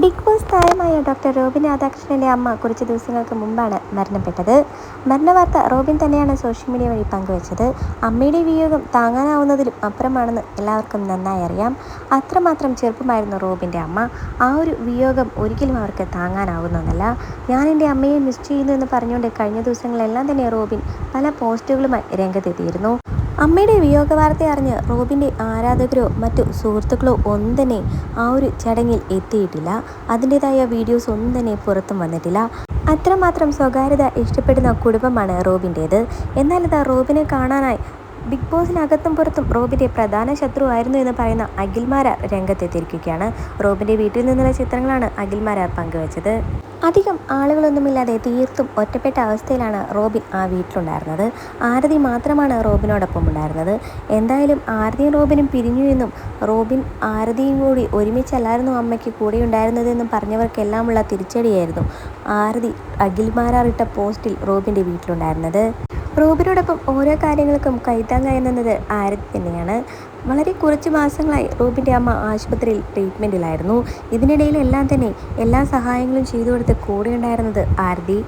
Big boss താരമായ doctor Robin രാധാകൃഷ്ണൻ്റെ അമ്മ കുറച്ച് ദിവസങ്ങൾക്ക് മുമ്പാണ് മരണപ്പെട്ടത്. മരണവാർത്ത റോബിൻ തന്നെയാണ് സോഷ്യൽ മീഡിയ വഴി പങ്കുവച്ചത്. അമ്മയുടെ വിയോഗം താങ്ങാനാവുന്നതിലും അപ്പുറമാണെന്ന് എല്ലാവർക്കും നന്നായി അറിയാം. അത്രമാത്രം ചെറുപ്പമായിരുന്നു റോബിൻ്റെ അമ്മ. ആ ഒരു വിയോഗം ഒരിക്കലും അവർക്ക് താങ്ങാനാവുന്നതല്ല. ഞാൻ എൻ്റെ അമ്മയെ മിസ് ചെയ്യുന്നു എന്ന് പറഞ്ഞുകൊണ്ട് കഴിഞ്ഞ ദിവസങ്ങളെല്ലാം തന്നെ റോബിൻ പല പോസ്റ്റുകളുമായി രംഗത്തെത്തിയിരുന്നു. അമ്മയുടെ വിയോഗവാർത്ത അറിഞ്ഞ് റോബിൻ്റെ ആരാധകരോ മറ്റു സുഹൃത്തുക്കളോ ഒന്നും തന്നെ ആ ഒരു ചടങ്ങിൽ എത്തിയിട്ടില്ല. അതിൻ്റെതായ വീഡിയോസ് ഒന്നും തന്നെ പുറത്തും വന്നിട്ടില്ല. അത്രമാത്രം സ്വകാര്യത ഇഷ്ടപ്പെടുന്ന കുടുംബമാണ് റോബിൻ്റേത്. എന്നാൽ ഇതാ റോബിനെ കാണാനായി ബിഗ് ബോസിനകത്തും പുറത്തും റോബിൻ്റെ പ്രധാന ശത്രുവായിരുന്നു എന്ന് പറയുന്ന അഖിൽമാരാർ രംഗത്തെത്തിയിരിക്കുകയാണ്. റോബിൻ്റെ വീട്ടിൽ നിന്നുള്ള ചിത്രങ്ങളാണ് അഖിൽമാരാർ പങ്കുവച്ചത്. അധികം ആളുകളൊന്നുമില്ലാതെ തീർത്തും ഒറ്റപ്പെട്ട അവസ്ഥയിലാണ് റോബിൻ ആ വീട്ടിലുണ്ടായിരുന്നത്. ആരതി മാത്രമാണ് റോബിനോടൊപ്പം ഉണ്ടായിരുന്നത്. എന്തായാലും ആരതിയും റോബിനും പിരിഞ്ഞു എന്നും റോബിൻ ആരതിയും കൂടി ഒരുമിച്ചല്ലായിരുന്നു അമ്മയ്ക്ക് കൂടെ ഉണ്ടായിരുന്നതെന്നും പറഞ്ഞവർക്കെല്ലാമുള്ള തിരിച്ചടിയായിരുന്നു ആരതി അഖിൽമാരാർ ഇട്ട പോസ്റ്റിൽ റോബിൻ്റെ വീട്ടിലുണ്ടായിരുന്നത്. റോബിനോടൊപ്പം ഓരോ കാര്യങ്ങൾക്കും കൈത്താങ്ങായി നിന്നത് ആരതി തന്നെയാണ്. വളരെ കുറച്ച് മാസങ്ങളായി റോബിൻ്റെ അമ്മ ആശുപത്രിയിൽ ട്രീറ്റ്മെൻറ്റിലായിരുന്നു. ഇതിനിടയിലെല്ലാം തന്നെ എല്ലാ സഹായങ്ങളും ചെയ്തു കൊടുത്ത് കൂടെ ഉണ്ടായിരുന്നത് ആരതി.